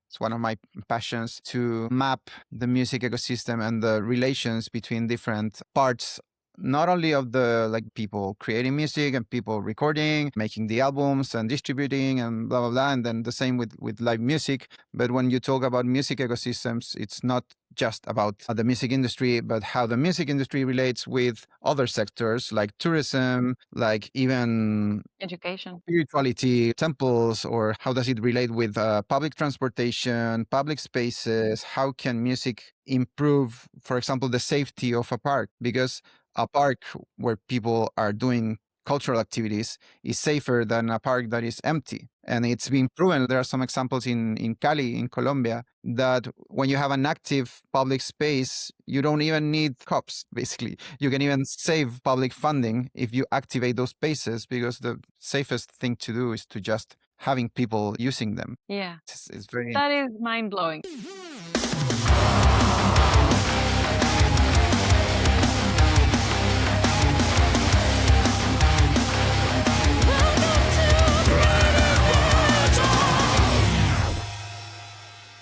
It's one of my passions to map the music ecosystem and the relations between different parts, not only of the people creating music and people recording, making the albums and distributing and blah blah blah, and then the same with live music. But when you talk about music ecosystems, it's not just about the music industry, but how the music industry relates with other sectors like tourism, like even Education. spirituality, temples, or how does it relate with public transportation, public spaces? How can music improve, for example, the safety of a park? Because a park where people are doing cultural activities is safer than a park that is empty. And it's been proven. There are some examples in Cali, in Colombia, that when you have an active public space, you don't even need cops, basically. You can even save public funding if you activate those spaces, because the safest thing to do is to just having people using them. Yeah. It's very... That is mind blowing.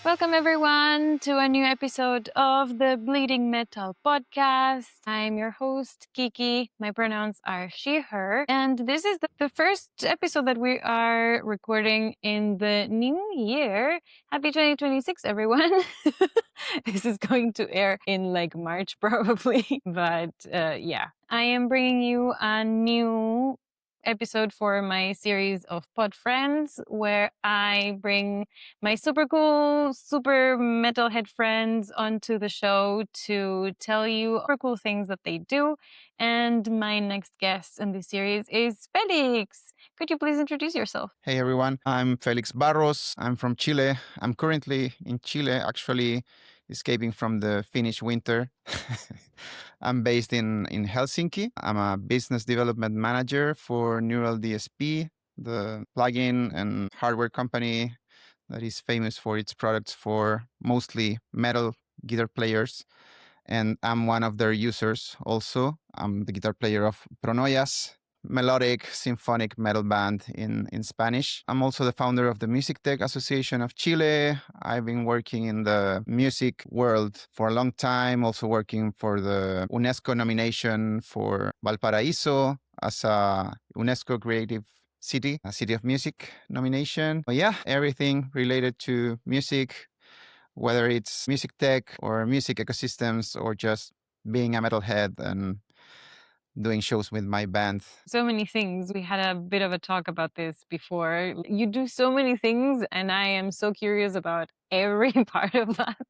Welcome everyone to a new episode of the Bleeding Metal podcast. I'm your host, Kiki. My pronouns are she, her. And this is the first episode that we are recording in the new year. Happy 2026, everyone. This is going to air in March probably. But yeah, I am bringing you a new episode for my series of Pod Friends, where I bring my super cool, super metalhead friends onto the show to tell you super cool things that they do. And my next guest in this series is Felix. Could you please introduce yourself? Hey everyone, I'm Félix Barros. I'm from Chile. I'm currently in Chile, actually escaping from the Finnish winter. I'm based in Helsinki. I'm a business development manager for Neural DSP, the plugin and hardware company that is famous for its products for mostly metal guitar players. And I'm one of their users also. I'm the guitar player of Pronoias, melodic symphonic metal band in Spanish. I'm also the founder of the Music Tech Association of Chile. I've been working in the music world for a long time, also working for the UNESCO nomination for Valparaíso as a UNESCO Creative City, a City of Music nomination. But yeah, everything related to music, whether it's music tech or music ecosystems or just being a metalhead and doing shows with my band. So many things. We had a bit of a talk about this before. You do so many things, and I am so curious about every part of that.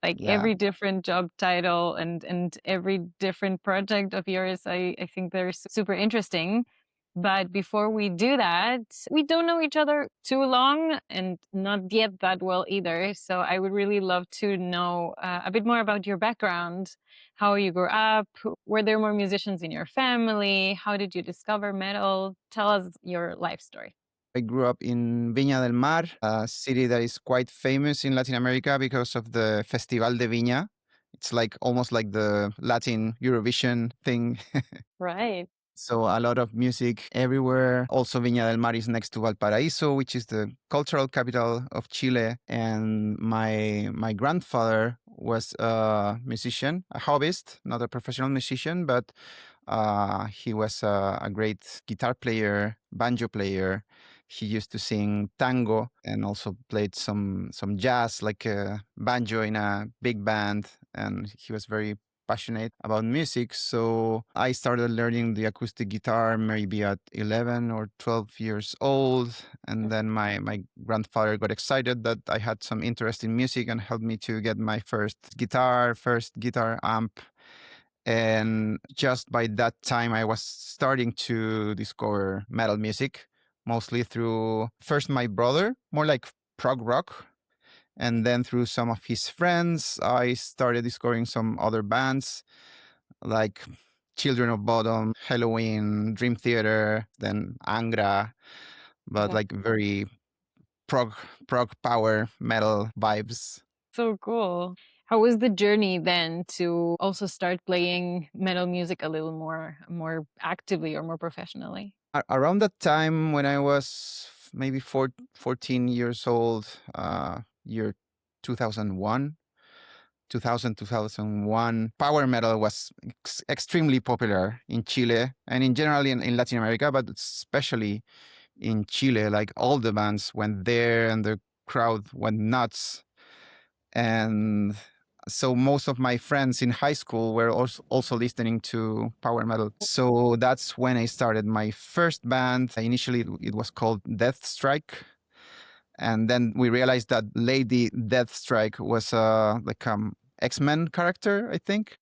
Every different job title and every different project of yours, I think they're super interesting. But before we do that, we don't know each other too long and not yet that well either. So I would really love to know a bit more about your background, how you grew up, were there more musicians in your family, how did you discover metal? Tell us your life story. I grew up in Viña del Mar, a city that is quite famous in Latin America because of the Festival de Viña. It's almost like the Latin Eurovision thing. Right. So a lot of music everywhere. Also, Viña del Mar is next to Valparaíso, which is the cultural capital of Chile. And my grandfather was a musician, a hobbyist, not a professional musician, but he was a great guitar player, banjo player. He used to sing tango and also played some jazz, like a banjo in a big band. And he was very passionate about music. So I started learning the acoustic guitar maybe at 11 or 12 years old. And then my grandfather got excited that I had some interest in music and helped me to get my first guitar amp. And just by that time, I was starting to discover metal music, mostly through first my brother, more like prog rock. And then through some of his friends, I started discovering some other bands like Children of Bodom, Halloween, Dream Theater, then Angra, but like very prog power metal vibes. So cool. How was the journey then to also start playing metal music a little more actively or more professionally? Around that time when I was maybe 14 years old, year 2001. 2001, power metal was extremely popular in Chile and in general in Latin America, but especially in Chile. Like all the bands went there and the crowd went nuts. And so most of my friends in high school were also listening to power metal. So that's when I started my first band. Initially, it was called Death Strike. And then we realized that Lady Deathstrike was like X-Men character, I think.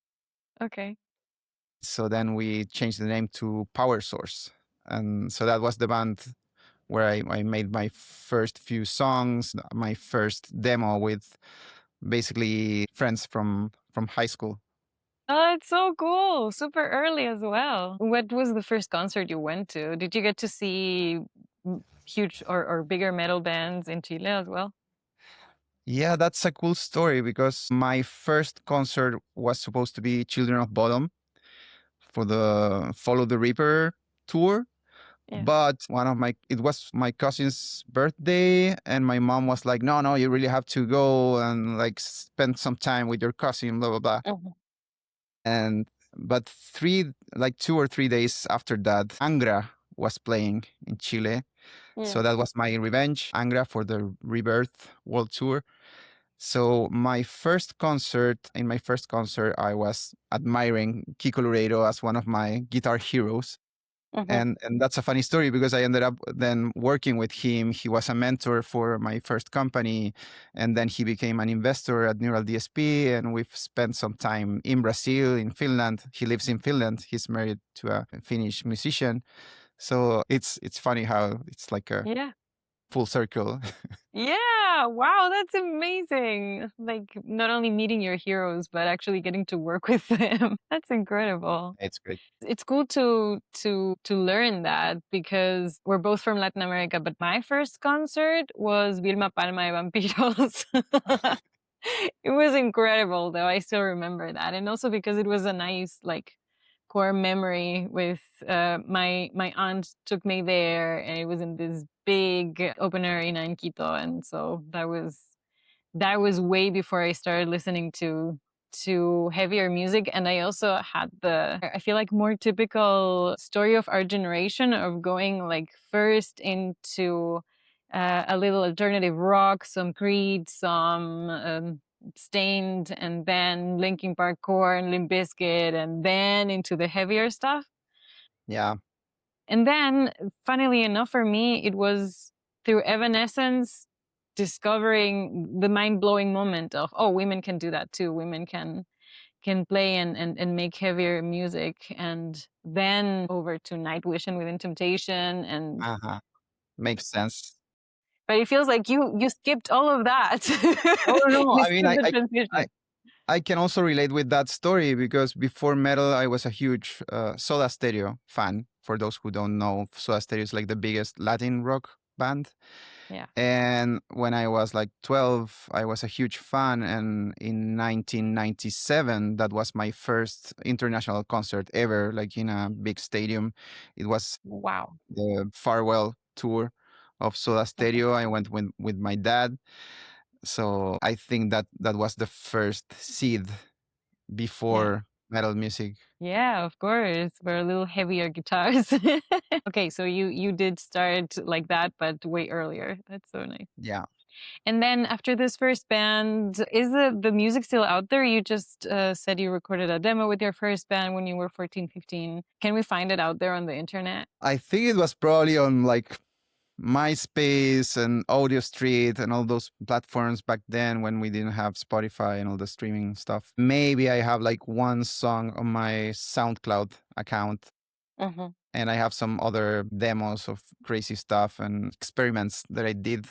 Okay. So then we changed the name to Power Source. And so that was the band where I made my first few songs, my first demo with basically friends from high school. Oh, it's so cool. Super early as well. What was the first concert you went to? Did you get to see huge or bigger metal bands in Chile as well? Yeah, that's a cool story because my first concert was supposed to be Children of Bodom for the Follow the Reaper tour. Yeah. But it was my cousin's birthday, and my mom was like, no, you really have to go and like spend some time with your cousin, blah, blah, blah. Mhm. And, but 2 or 3 days after that, Angra was playing in Chile. Yeah. So that was my revenge, Angra for the Rebirth World Tour. So in my first concert, I was admiring Kiko Loureiro as one of my guitar heroes. Mhm. And that's a funny story because I ended up then working with him. He was a mentor for my first company, and then he became an investor at Neural DSP. And we've spent some time in Brazil, in Finland. He lives in Finland. He's married to a Finnish musician. So it's funny how it's like a Yeah. full circle. Yeah. Wow, that's amazing. Like not only meeting your heroes, but actually getting to work with them. That's incredible. It's great. It's cool to learn that because we're both from Latin America, but my first concert was Vilma Palma de Vampiros. It was incredible though. I still remember that. And also because it was a nice like core memory with my aunt took me there and it was in this big open arena in Quito, and so that was way before I started listening to heavier music. And I also had I feel like more typical story of our generation of going like first into a little alternative rock, some Creed, some Stained, and then Linkin Park Core and Limp Bizkit, and then into the heavier stuff. Yeah. And then, funnily enough, for me, it was through Evanescence discovering the mind-blowing moment of, oh, women can do that too. Women can play and make heavier music. And then over to Nightwish and Within Temptation. And Uh-huh. Makes sense. but it feels like you skipped all of that. Oh no, You I mean skipped the I transition. I can also relate with that story because before metal, I was a huge Soda Stereo fan. For those who don't know, Soda Stereo is like the biggest Latin rock band. Yeah. And when I was like 12, I was a huge fan. And in 1997, that was my first international concert ever, like in a big stadium. It was Wow. the farewell tour of Soda Mhm. Stereo. I went with my dad. So I think that was the first seed Yeah. before metal music. Yeah, of course. We're a little heavier guitars. Okay, so you did start like that, but way earlier. That's so nice. Yeah. And then after this first band, is the music still out there? You just said you recorded a demo with your first band when you were 14, 15. Can we find it out there on the internet? I think it was probably on like MySpace and Audio Street and all those platforms back then when we didn't have Spotify and all the streaming stuff. Maybe I have like one song on my SoundCloud account, Hmm. and I have some other demos of crazy stuff and experiments that I did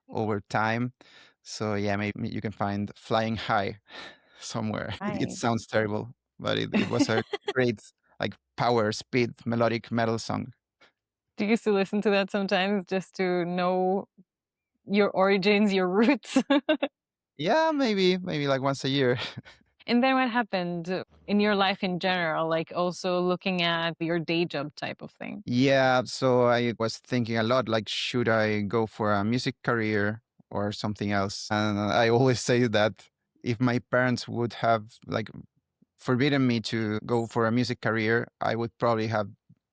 over time. So yeah, maybe you can find Flying High somewhere. It Nice. sounds terrible, but it was a great like power, speed, melodic metal song. Do you still listen to that sometimes just to know your origins, your roots? Yeah, maybe like once a year. And then what happened in your life in general, like also looking at your day job type of thing? Yeah, so I was thinking a lot like, should I go for a music career or something else. And I always say that if my parents would have like forbidden me to go for a music career, I would probably have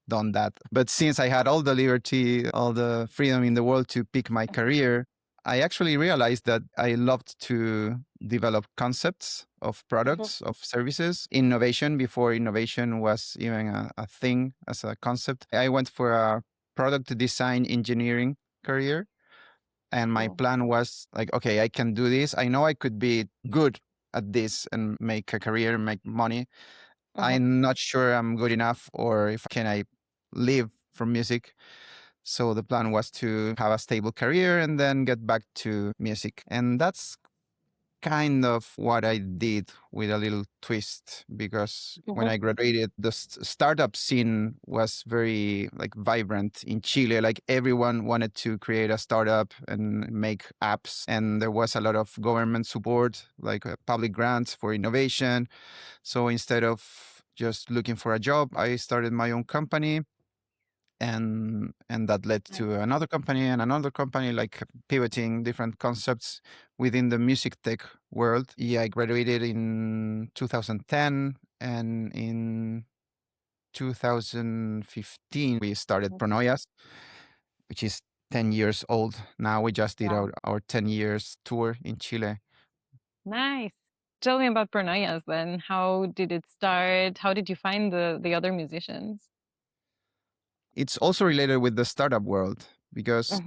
done that. But since I had all the liberty, all the freedom in the world to pick my career, I actually realized that I loved to develop concepts of products, of services, innovation before innovation was even a thing as a concept. I went for a product design engineering career. And my plan was like, okay, I can do this. I know I could be good at this and make a career, make money. I'm not sure I'm good enough or if can I live from music. So the plan was to have a stable career and then get back to music. And that's kind of what I did with a little twist because when I graduated, the startup scene was very like vibrant in Chile. Like everyone wanted to create a startup and make apps, and there was a lot of government support, like public grants for innovation. So instead of just looking for a job, I started my own company, and that led to another company, like pivoting different concepts within the music tech world. Yeah, I graduated in 2010, and in 2015 we started Pronoias, which is 10 years old now. We just did our 10 years tour in Chile. Nice. Tell me about Pronoias then. How did it start? How did you find the other musicians? It's also related with the startup world because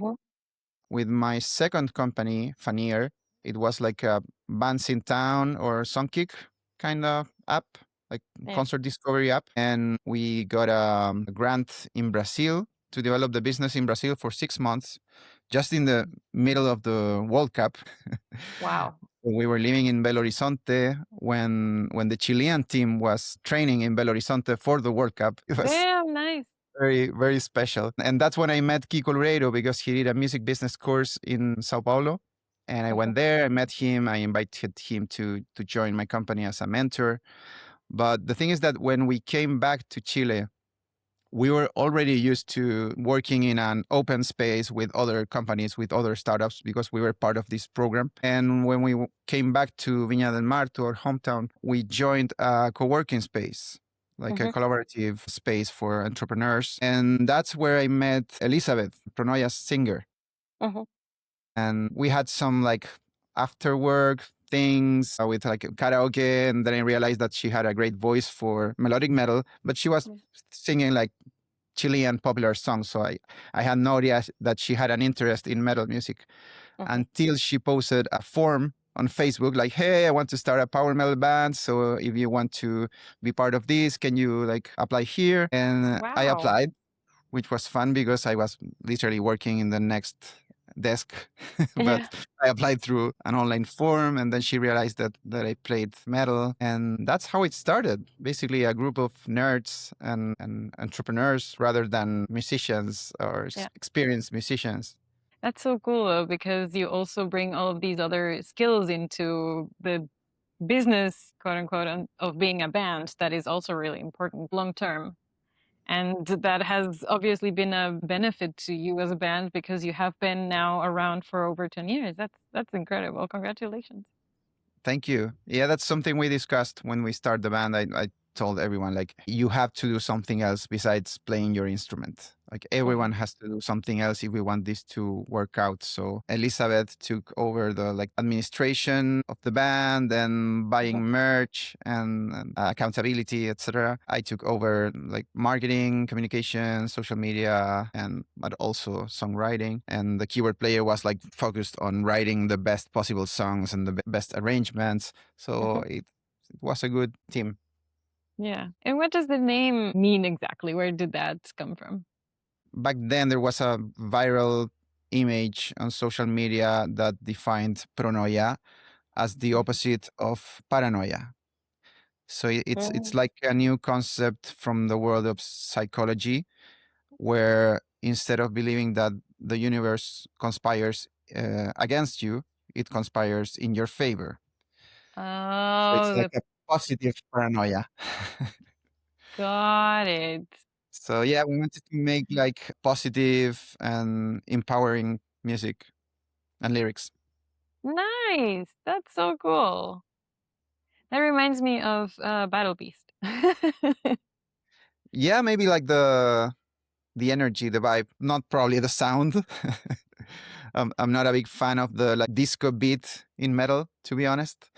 with my second company, Fanier, it was like a Bands in Town or Songkick kind of app, like concert discovery app. And we got a grant in Brazil to develop the business in Brazil for 6 months, just in the middle of the World Cup. Wow. We were living in Belo Horizonte when the Chilean team was training in Belo Horizonte for the World Cup. It was Damn, nice. very, very special. And that's when I met Kiko Loureiro because he did a music business course in Sao Paulo. And I went there, I met him, I invited him to join my company as a mentor. But the thing is that when we came back to Chile, we were already used to working in an open space with other companies, with other startups, because we were part of this program. And when we came back to Viña del Mar, to our hometown, we joined a co-working space, like a collaborative space for entrepreneurs. And that's where I met Elizabeth, Pronoias singer. And we had some like after work things with like karaoke. And then I realized that she had a great voice for melodic metal, but she was singing like Chilean popular songs. So I had no idea that she had an interest in metal music until she posted a form on Facebook like, hey, I want to start a power metal band. So if you want to be part of this, can you like apply here? And I applied, which was fun because I was literally working in the next desk. But I applied through an online form, and then she realized that I played metal. And that's how it started. Basically, a group of nerds and entrepreneurs rather than musicians or experienced musicians. That's so cool though, because you also bring all of these other skills into the business, quote unquote, of being a band that is also really important long term. And that has obviously been a benefit to you as a band because you have been now around for over 10 years. That's incredible. Congratulations. Thank you. Yeah, that's something we discussed when we started the band. I told everyone, like, you have to do something else besides playing your instrument. Like, everyone has to do something else if we want this to work out. So Elizabeth took over the like administration of the band and buying merch and accountability, etc. I took over like marketing, communication, social media, and but also songwriting. And the keyboard player was like focused on writing the best possible songs and the best arrangements. So it was a good team. Yeah. And what does the name mean exactly? Where did that come from? Back then, there was a viral image on social media that defined pronoia as the opposite of paranoia. So it's like a new concept from the world of psychology, where instead of believing that the universe conspires against you, it conspires in your favor. So it's Oh, like a positive paranoia. got it. So yeah, we wanted to make like positive and empowering music and lyrics. Nice. That's so cool. That reminds me of Battle Beast. Yeah, maybe like the energy, the vibe, not probably the sound. I'm not a big fan of the like disco beat in metal, to be honest.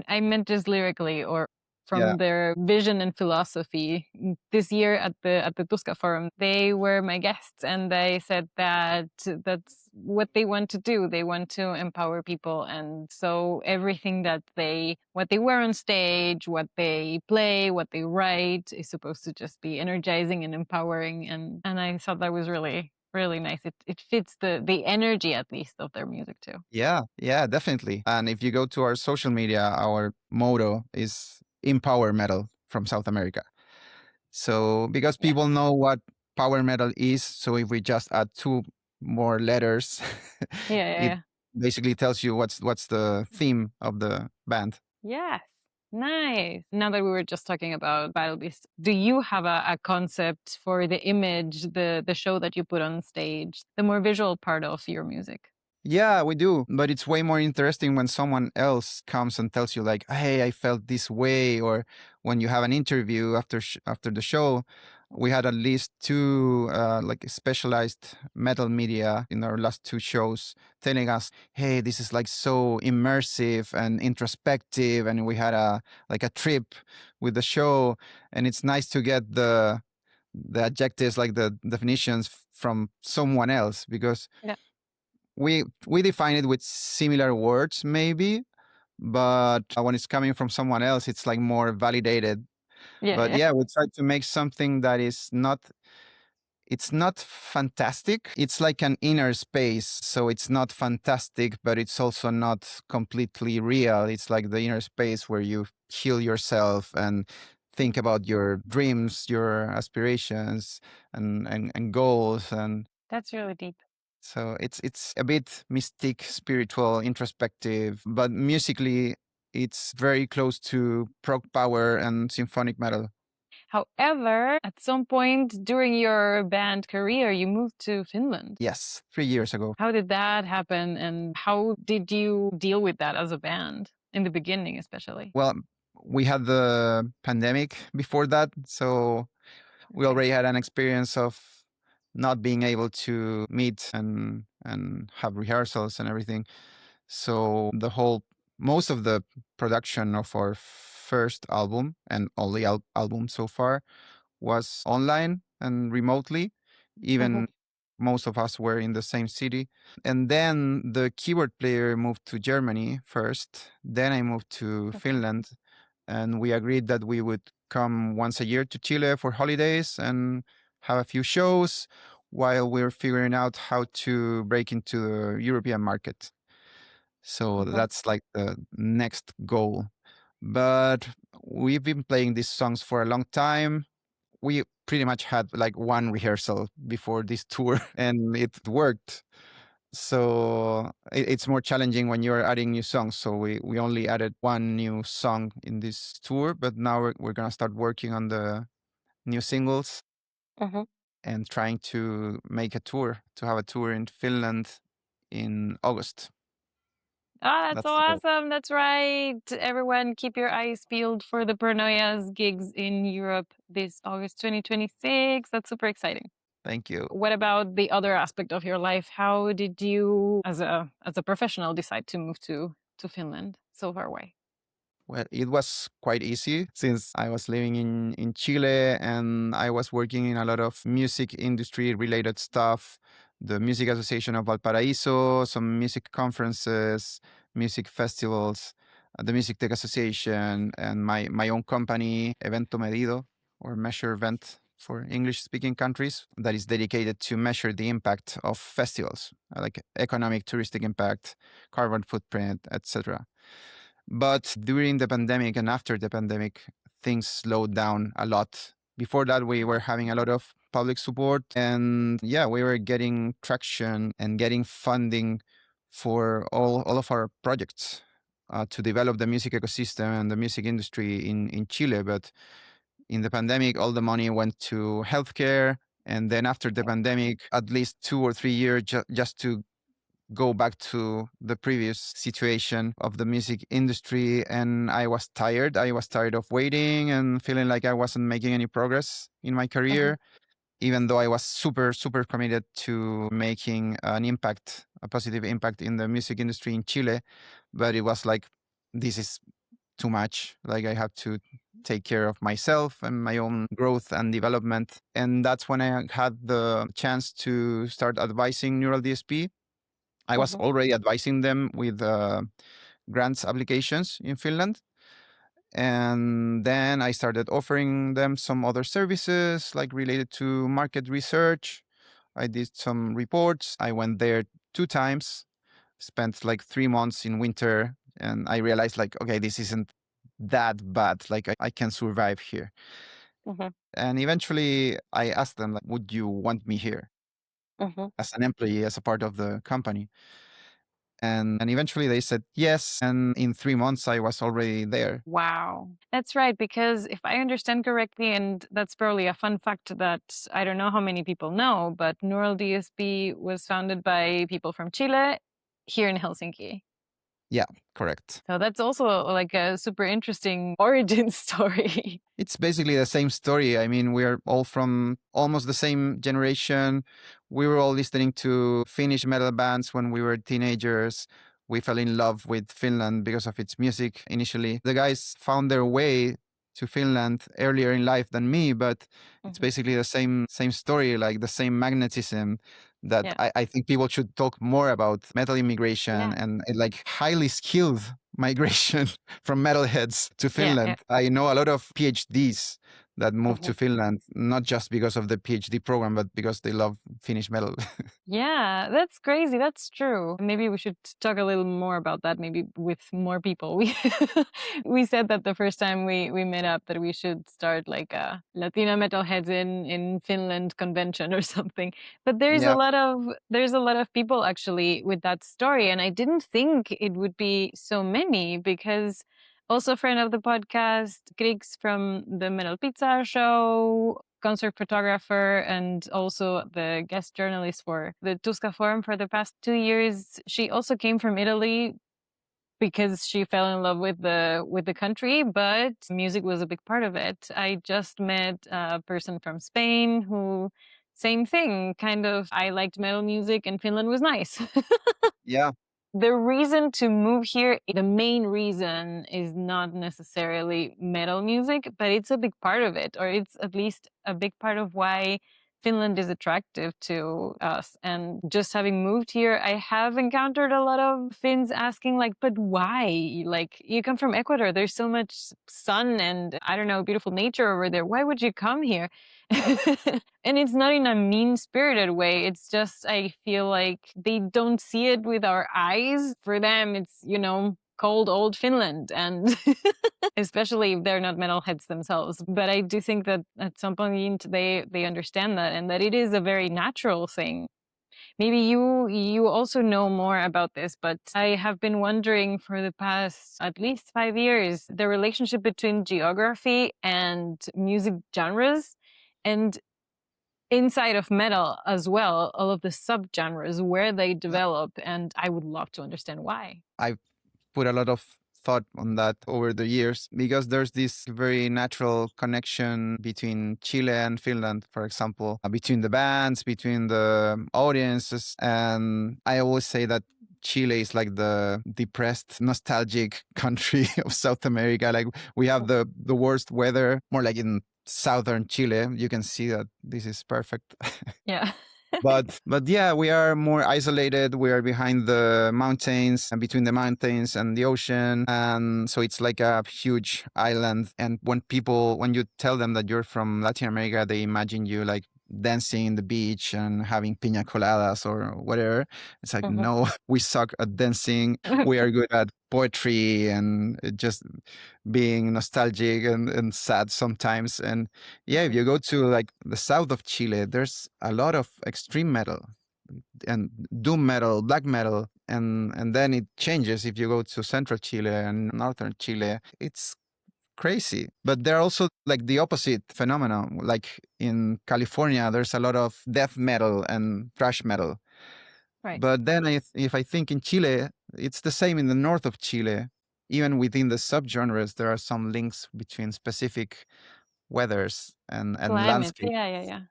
I meant just lyrically or Yeah. from their vision and philosophy. This year at the Tuska Forum, they were my guests and they said that that's what they want to do. They want to empower people, and so everything that they what they wear on stage, what they play, what they write is supposed to just be energizing and empowering, and I thought that was really nice. It fits the energy at least of their music too. Yeah, yeah, definitely. And if you go to our social media, our motto is Empower Metal from South America. So because Yes. people know what power metal is, so if we just add two more letters, Yeah, yeah, it yeah. basically tells you what's the theme of the band. Yes. Nice. Now that we were just talking about Battle Beast, do you have a concept for the image, the show that you put on stage, the more visual part of your music? Yeah, we do. But it's way more interesting when someone else comes and tells you like, "Hey, I felt this way," or when you have an interview after the show. We had at least two like specialized metal media in our last two shows telling us, "Hey, this is like so immersive and introspective," and we had a like a trip with the show, and it's nice to get the adjectives like the definitions from someone else because Yeah. we define it with similar words maybe, but when it's coming from someone else it's like more validated. Yeah, But yeah. yeah, we try to make something that is not, it's not fantastic, it's like an inner space, so it's not fantastic but it's also not completely real. It's like the inner space where you heal yourself and think about your dreams, your aspirations, and goals. And That's really deep. so it's a bit mystic, spiritual, introspective, but musically it's very close to prog power and symphonic metal. However, at some point during your band career, you moved to Finland. Yes, 3 years ago. How did that happen and how did you deal with that as a band in the beginning, especially? Well, we had the pandemic before that, so we Okay. already had an experience of not being able to meet and have rehearsals and everything. So the whole most of the production of our first album and only album so far was online and remotely. Hmm. Even most of us were in the same city. And then the keyboard player moved to Germany first. Then I moved to Okay. Finland. And we agreed that we would come once a year to Chile for holidays and have a few shows while we're figuring out how to break into the European market. So Hmm. that's like the next goal. But we've been playing these songs for a long time. We pretty much had like one rehearsal before this tour and it worked. So it's more challenging when you're adding new songs. So we only added one new song in this tour, but now we're going to start working on the new singles Hmm. and trying to make a tour, to have a tour in Finland in August. Oh, that's so That's the goal. awesome. That's right. Everyone, keep your eyes peeled for the Pronoias gigs in Europe this August 2026. That's super exciting. Thank you. What about the other aspect of your life? How did you, as a professional, decide to move to Finland so far away? Well, it was quite easy since I was living in Chile and I was working in a lot of music industry related stuff. The Music Association of Valparaíso, some music conferences, music festivals, the Music Tech Association, and my own company, Evento Medido, or Measure Event for English speaking countries, that is dedicated to measure the impact of festivals, like economic, touristic impact, carbon footprint, etc. But during the pandemic and after the pandemic, things slowed down a lot. Before that, we were Mhm. having a lot of public support. And yeah, we were getting traction and getting funding for all of our projects to develop the music ecosystem and the music industry in Chile. But in the pandemic, all the money went to healthcare. And then after the pandemic, at least 2 or 3 years just to go back to the previous situation of the music industry. And I was tired. I was tired of waiting and feeling like I wasn't making any progress in my Mhm. career, even though I was super, super committed to making an impact, a positive impact in the music industry in Chile. But it was like, this is too much. Like, I have to take care of myself and my own growth and development. And that's when I had the chance to start advising Neural DSP. I was Mhm. already advising them with grants applications in Finland. And then I started offering them some other services like related to market research. I did some reports. I went there 2 times, spent like 3 months in winter, and I realized like, okay, this isn't that bad. Like, I can survive here. Mhm. And eventually I asked them, like, would you want me here Mhm. as an employee, as a part of the company? And eventually they said yes. And in 3 months I was already there. Wow. That's right. Because if I understand correctly, and that's probably a fun fact that I don't know how many people know, but Neural DSP was founded by people from Chile here in Helsinki. Yeah, correct. So that's also like a super interesting origin story. It's basically the same story. I mean, we're all from almost the same generation. We were all listening to Finnish metal bands when we were teenagers. We fell in love with Finland because of its music initially. The guys found their way to Finland earlier in life than me, but it's Mhm. basically the same story, like the same magnetism that Yeah. I think people should talk more about metal immigration Yeah. and like highly skilled migration from metalheads to Yeah. Yeah. Finland. I know a lot of PhDs that moved Mhm. to Finland, not just because of the PhD program, but because they love Finnish metal. Yeah, that's crazy. That's true. Maybe we should talk a little more about that, maybe with more people. We we said that the first time we met up that we should start like a Latina metalheads in Finland convention or something. But Yeah, there's a lot of people actually with that story, and I didn't think it would be so many because also a friend of the podcast, Griggs from the Metal Pizza show, concert photographer and also the guest journalist for the Tusca Forum for the past 2 years. She also came from Italy because she fell in love with the country, but music was a big part of it. I just met a person from Spain who same thing, kind of I liked metal music and Finland was nice. yeah, The reason to move here, the main reason is not necessarily metal music, but it's a big part of it, or it's at least a big part of why Finland is attractive to us. And just having moved here, I have encountered a lot of Finns asking, like, but why? Like, you come from Ecuador, there's so much sun and I don't know, beautiful nature over there. Why would you come here? And it's not in a mean spirited way. It's just, I feel like they don't see it with our eyes. For them, it's, cold old Finland. And especially if they're not metalheads themselves. But I do think that at some point they understand that and that it is a very natural thing. Maybe you also know more about this, but I have been wondering for the past at least 5 years the relationship between geography and music genres. And inside of metal as well, all of the subgenres, where they yeah. develop, and I would love to understand why. I've put a lot of thought on that over the years because there's this very natural connection between Chile and Finland, for example, between the bands, between the audiences. And I always say that Chile is like the depressed, nostalgic country of South America. Like, we have the worst weather, more like in southern Chile. You can see that this is perfect. Yeah. But yeah, we are more isolated. We are behind the mountains and between the mountains and the ocean, and so it's like a huge island. And when you tell them that you're from Latin America, they imagine you like dancing in the beach and having piña coladas or whatever. It's like, Mhm. no, we suck at dancing. We are good at poetry and just being nostalgic and sad sometimes. And yeah, if Mhm. you go to like the south of Chile, there's a lot of extreme metal and doom metal, black metal, and then it changes if you go to central Chile and northern Chile. It's crazy. But there are also like the opposite phenomenon. Like in California, there's a lot of death metal and thrash metal. Right. But then if I think in Chile, it's the same in the north of Chile. Even within the subgenres, there are some links between specific weathers and Climate. landscape. Yeah, yeah, yeah.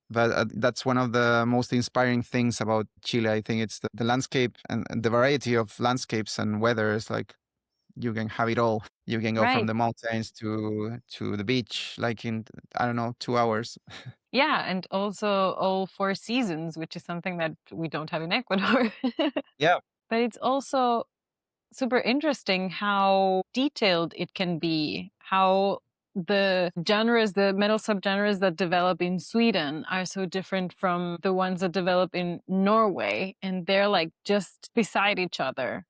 But that's one of the most inspiring things about Chile. I think it's the landscape and the variety of landscapes and weathers. Like you can have it all. You can go from Right. the mountains to the beach, like in, I don't know, 2 hours. Yeah, and also all four seasons, which is something that we don't have in Ecuador. Yeah. But it's also super interesting how detailed it can be, how the genres, the metal subgenres that develop in Sweden are so different from the ones that develop in Norway, and they're like just beside each other.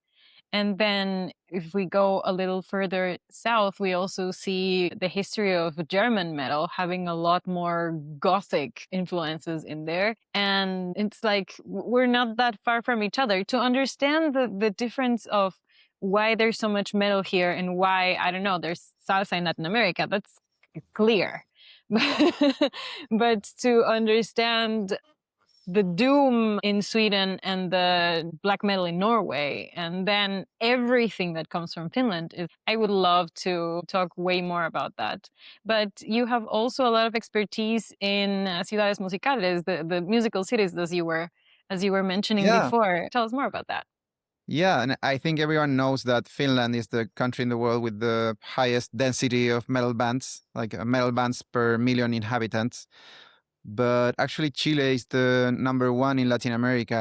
And then if we go a little further south, we also see the history of German metal having a lot more gothic influences in there. And it's like we're not that far from each other. To understand the difference of why there's so much metal here and why, I don't know, there's salsa in Latin America, that's clear. But to understand the doom in Sweden and the black metal in Norway, and then everything that comes from Finland. I would love to talk way more about that. But you have also a lot of expertise in ciudades musicales, the musical cities, as you were mentioning Yeah. before. Tell us more about that. Yeah, and I think everyone knows that Finland is the country in the world with the highest density of metal bands, like metal bands per million inhabitants. But actually, Chile is the number one in Latin America,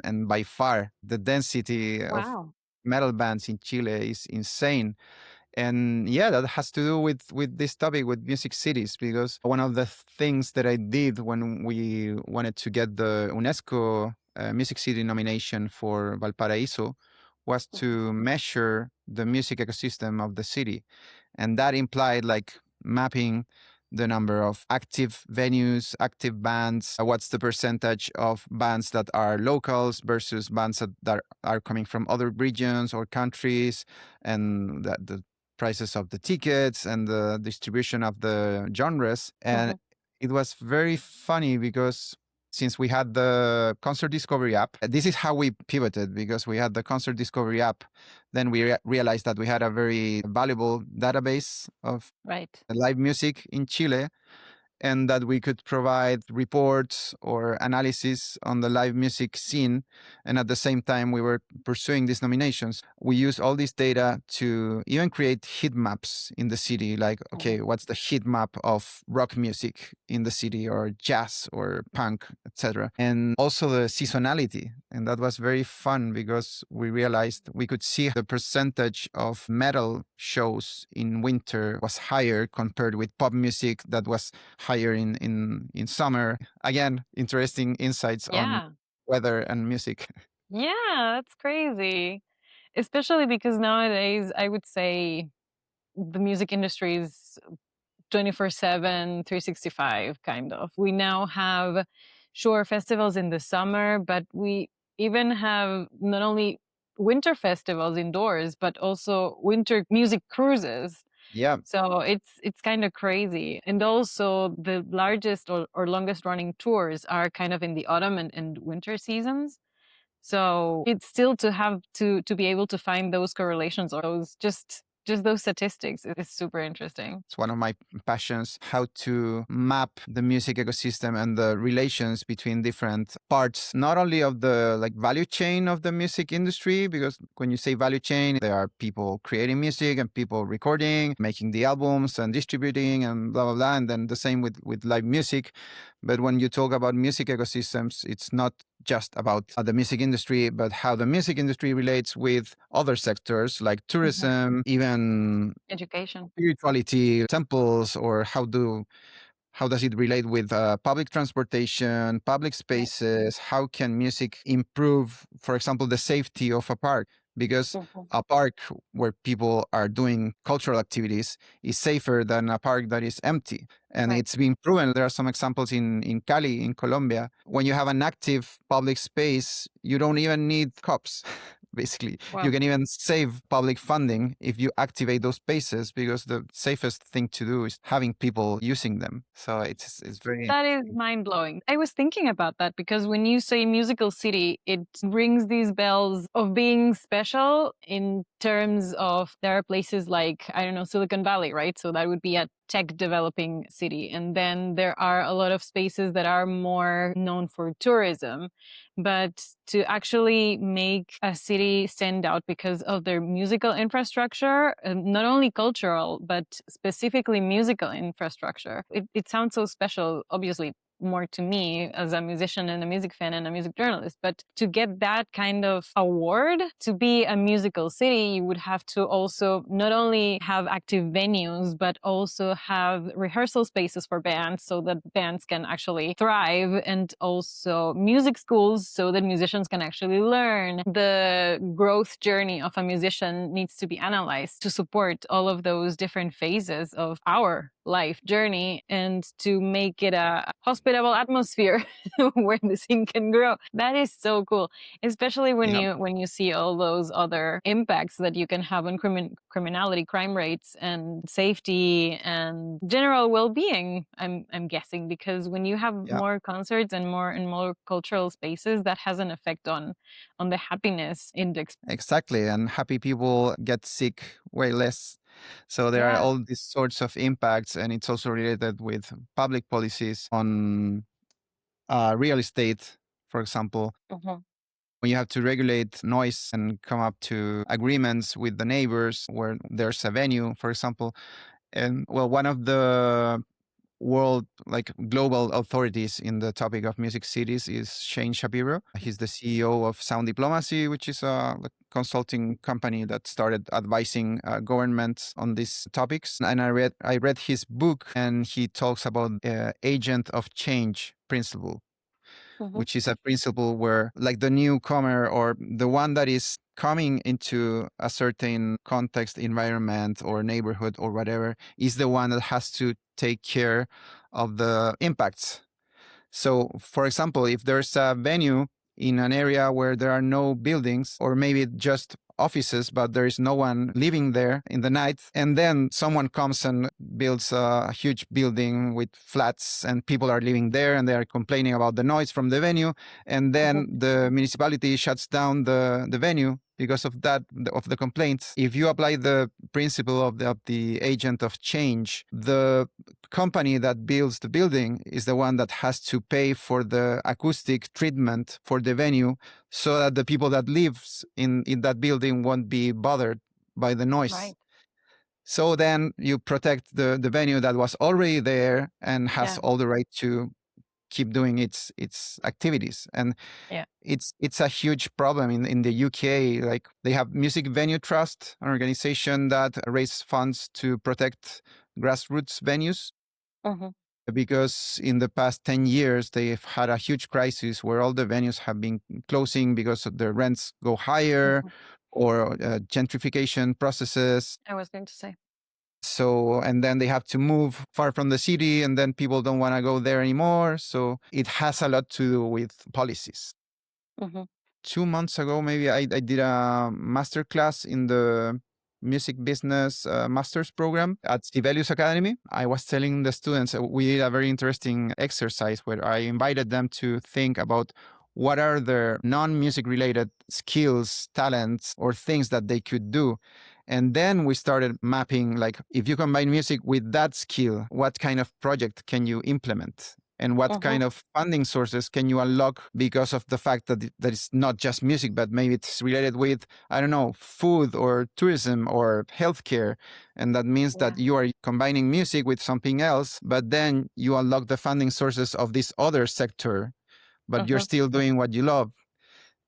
and by far the density of Wow. metal bands in Chile is insane. And yeah, that has to do with this topic with music cities, because one of the things that I did when we wanted to get the UNESCO music city nomination for Valparaíso was to measure the music ecosystem of the city, and that implied like mapping the number of active venues, active bands, what's the percentage of bands that are locals versus bands that are coming from other regions or countries, and the prices of the tickets and the distribution of the genres. And Mhm. it was very funny because since we had the concert discovery app, this is how we pivoted, because we had the concert discovery app. Then we realized that we had a very valuable database of Right. live music in Chile, and that we could provide reports or analysis on the live music scene. And at the same time, we were pursuing these nominations. We use all this data to even create heat maps in the city, like, okay, Mhm. what's the heat map of rock music in the city, or jazz or punk, etc. And also the seasonality. And that was very fun because we realized we could see the percentage of metal shows in winter was higher compared with pop music that was higher in summer. Again, interesting insights on Yeah. weather and music. Yeah, that's crazy. Especially because nowadays, I would say the music industry is 24/7, 365 kind of. We now have sure festivals in the summer, but we even have not only winter festivals indoors, but also winter music cruises. Yeah, So it's kind of crazy. And also the largest or longest running tours are kind of in the autumn and winter seasons. So it's still to have to be able to find those correlations or those just those statistics is super interesting. it's one of my passions, how to map the music ecosystem and the relations between different parts, not only of the like value chain of the music industry, because when you say value chain, there are people creating music and people recording, making the albums and distributing and blah blah blah, and then the same with live music. But when you talk about music ecosystems, it's not just about the music industry, but how the music industry relates with other sectors like Mhm. tourism, even Education. spirituality, temples, or how does it relate with public transportation, public Right. spaces? How can music improve, for example, the safety of a park? Because Mhm. a park where people are doing cultural activities is safer than a park that is empty. And Right. it's been proven. There are some examples in Cali, in Colombia. When you have an active public space, you don't even need cops basically. You Wow. can even save public funding if you activate those spaces, because the safest thing to do is having people using them. So it's very That is mind blowing. I was thinking about that because when you say musical city, it rings these bells of being special in terms of there are places like, I don't know, Silicon Valley, right? So that would be a tech developing city. And then there are a lot of spaces that are more known for tourism. But to actually make a city stand out because of their musical infrastructure, not only cultural, but specifically musical infrastructure, it sounds so special, obviously more to me as a musician and a music fan and a music journalist. But to get that kind of award to be a musical city, you would have to also not only have active venues, but also have rehearsal spaces for bands so that bands can actually thrive, and also music schools so that musicians can actually learn. The growth journey of a musician needs to be analyzed to support all of those different phases of our life journey and to make it a hospitable atmosphere where the scene can grow. That is so cool, especially when yeah. you see all those other impacts that you can have on criminality, crime rates, and safety and general well-being. I'm guessing because when you have Yeah, more concerts and more cultural spaces, that has an effect on the happiness index. exactly. And happy people get sick way less. So there are Yeah. all these sorts of impacts, and it's also related with public policies on real estate, for example. Mhm. When you have to regulate noise and come up to agreements with the neighbors where there's a venue, for example. And well, one of the world, like global authorities in the topic of music cities is Shane Shapiro. He's the CEO of Sound Diplomacy, which is a like, consulting company that started advising governments on these topics. And I read his book, and he talks about agent of change principle, Mhm. which is a principle where, like, the newcomer or the one that is coming into a certain context, environment, or neighborhood, or whatever, is the one that has to take care of the impacts. So, for example, if there's a venue in an area where there are no buildings, or maybe just offices, but there is no one living there in the night, and then someone comes and builds a huge building with flats, and people are living there, and they are complaining about the noise from the venue, and then the municipality shuts down the venue because of that, of the complaints. If you apply the principle of the agent of change, the company that builds the building is the one that has to pay for the acoustic treatment for the venue, so that the people that lives in that building won't be bothered by the noise. Right. So then you protect the venue that was already there and has Yeah. all the right to keep doing its activities. And Yeah. it's a huge problem in the UK. Like, they have Music Venue Trust, an organization that raises funds to protect grassroots venues, Mhm. because in the past 10 years they've had a huge crisis where all the venues have been closing because of the rents go higher, Mhm. or gentrification processes. I was going to say. So, and then they have to move far from the city, and then people don't want to go there anymore. So it has a lot to do with policies. Mhm. 2 months ago, maybe, I did a master class in the music business master's program at Sibelius Academy. I was telling the students, we did a very interesting exercise where I invited them to think about what are their non-music related skills, talents, or things that they could do. And then we started mapping, like, if you combine music with that skill, what kind of project can you implement? And what Mhm. kind of funding sources can you unlock, because of the fact that it's not just music, but maybe it's related with, I don't know, food or tourism or healthcare. And that means Yeah. that you are combining music with something else, but then you unlock the funding sources of this other sector, but you're Mhm. still doing what you love.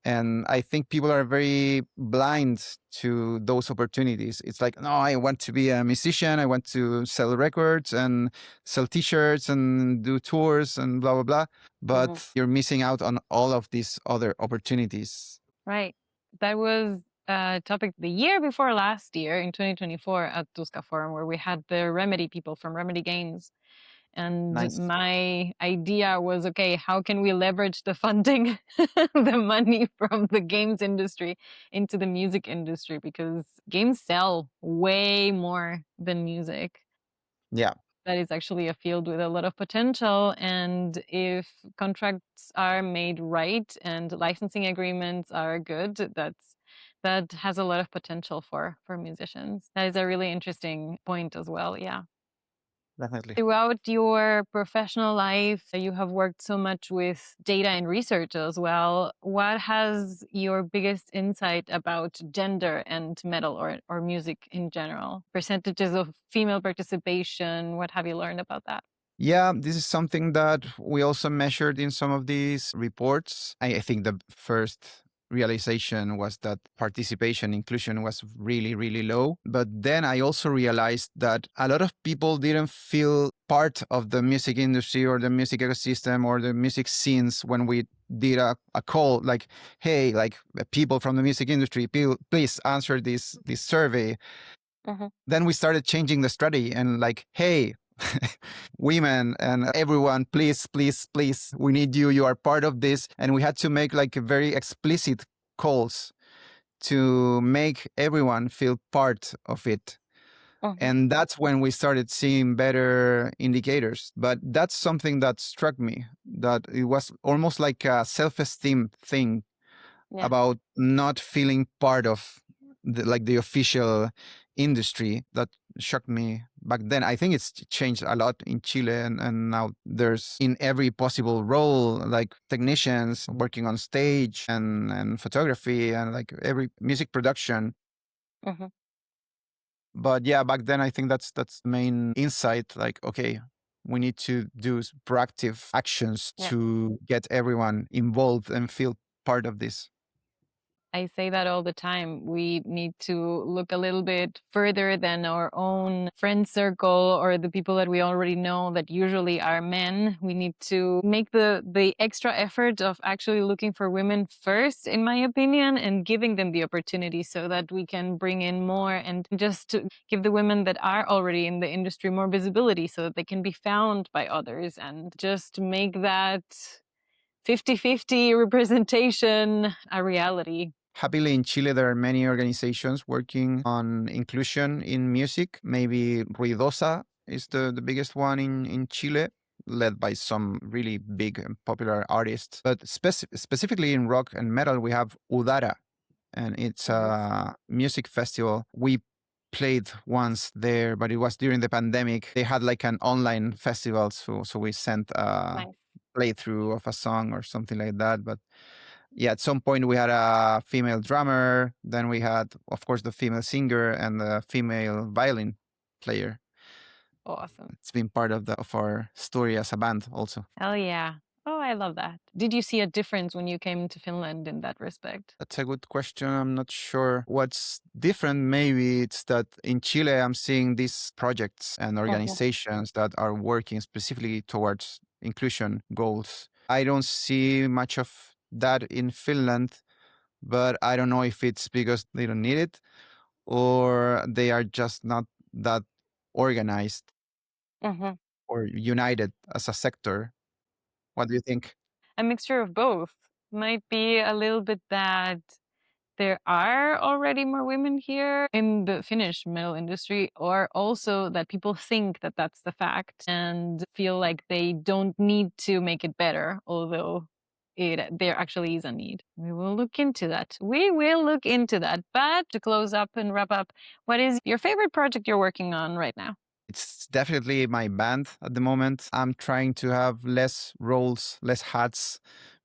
And I think people are very blind to those opportunities. It's like, no, I want to be a musician. I want to sell records and sell T-shirts and do tours and blah, blah, blah. Mhm. But you're missing out on all of these other opportunities. Right. That was a topic the year before last year in 2024 at Tuska Forum, where we had the Remedy people from Remedy Games. And Nice. my idea was, okay, how can we leverage the funding, the money from the games industry into the music industry? Because games sell way more than music. Yeah, That is actually a field with a lot of potential. And if contracts are made right and licensing agreements are good, that has a lot of potential for musicians. That is a really interesting point as well. Yeah. definitely. Throughout your professional life, you have worked so much with data and research as well. What has your biggest insight about gender and metal or music in general? Percentages of female participation, what have you learned about that? Yeah, this is something that we also measured in some of these reports. I think the first realization was that participation inclusion was really, really low. But then I also realized that a lot of people didn't feel part of the music industry or the music ecosystem or the music scenes when we did a call like, hey, like people from the music industry, please answer this survey. Then we started changing the strategy and like, hey, women and everyone, please, please, please, we need you. You are part of this. And we had to make like very explicit calls to make everyone feel part of it. And that's when we started seeing better indicators. But that's something that struck me, that it was almost like a self-esteem thing Yeah. about not feeling part of the official industry. That shocked me back then. I think it's changed a lot in Chile, and now there's in every possible role like technicians working on stage and photography and like every music production. But yeah, back then I think that's the main insight. Like, okay, we need to do proactive actions Yeah. to get everyone involved and feel part of this. I say that all the time. We need to look a little bit further than our own friend circle or the people that we already know that usually are men. We need to make the extra effort of actually looking for women first, in my opinion, and giving them the opportunity so that we can bring in more and just to give the women that are already in the industry more visibility so that they can be found by others and just make that 50-50 representation a reality. Happily, in Chile, there are many organizations working on inclusion in music. Maybe Ruidosa is the biggest one in Chile, led by some really big and popular artists. But specifically in rock and metal, we have Udara, and it's a music festival. We played once there, but it was during the pandemic. They had like an online festival, so we sent a playthrough of a song or something like that. But yeah, at some point we had a female drummer. Then we had, of course, the female singer and the female violin player. Awesome. It's been part of our story as a band also. Hell yeah. Oh, I love that. Did you see a difference when you came to Finland in that respect? That's a good question. I'm not sure what's different. Maybe it's that in Chile, I'm seeing these projects and organizations that are working specifically towards inclusion goals. I don't see much of that in Finland, but I don't know if it's because they don't need it or they are just not that organized or united as a sector. What do you think? A mixture of both. Might be a little bit that there are already more women here in the Finnish metal industry, or also that people think that that's the fact and feel like they don't need to make it better, although there actually is a need. We will look into that. We will look into that. But to close up and wrap up, what is your favorite project you're working on right now? It's definitely my band at the moment. I'm trying to have less roles, less hats,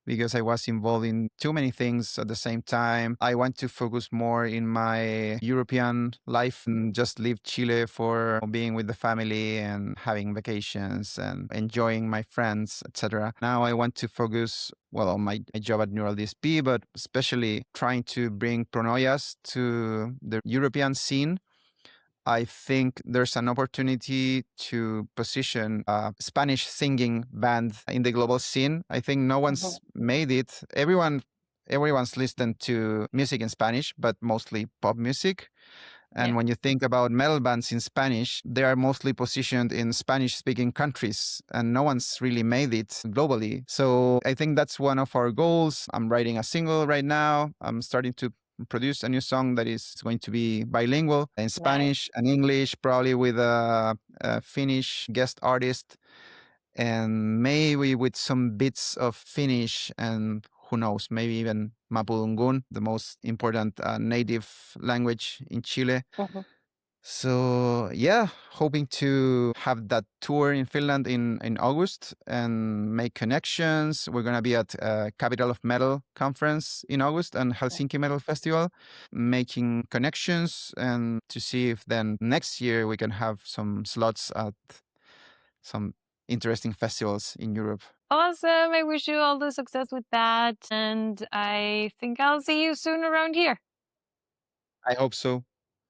because I was involved in too many things at the same time. I want to focus more in my European life and just leave Chile for being with the family and having vacations and enjoying my friends, etc. Now I want to focus well on my job at Neural DSP, but especially trying to bring Pronoias to the European scene. I think there's an opportunity to position a Spanish singing band in the global scene. I think no one's made it. Everyone's listened to music in Spanish, but mostly pop music. And when you think about metal bands in Spanish, they are mostly positioned in Spanish-speaking countries, and no one's really made it globally. So I think that's one of our goals. I'm writing a single right now. I'm starting to produce a new song that is going to be bilingual in Spanish and English, probably with a Finnish guest artist, and maybe with some bits of Finnish and who knows, maybe even Mapudungun, the most important native language in Chile. So yeah, hoping to have that tour in Finland in August and make connections. We're gonna be at Capital of Metal conference in August and Helsinki Metal Festival, making connections and to see if then next year we can have some slots at some interesting festivals in Europe. Awesome. I wish you all the success with that. And I think I'll see you soon around here. I hope so.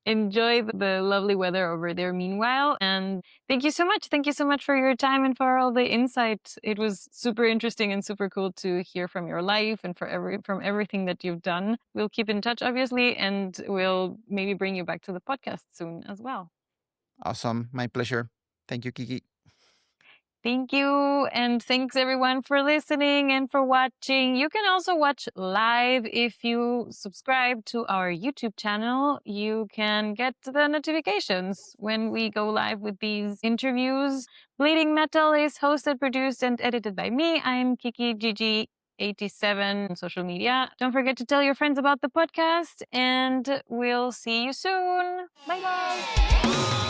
Enjoy the lovely weather over there meanwhile. And thank you so much. Thank you so much for your time and for all the insight. It was super interesting and super cool to hear from your life and from everything that you've done. We'll keep in touch, obviously, and we'll maybe bring you back to the podcast soon as well. Awesome. My pleasure. Thank you, Kiki. Thank you. And thanks everyone for listening and for watching. You can also watch live if you subscribe to our YouTube channel. You can get the notifications when we go live with these interviews. Bleeding Metal is hosted, produced, and edited by me. I'm Kiki Gigi 87 on social media. Don't forget to tell your friends about the podcast, and we'll see you soon. Bye bye.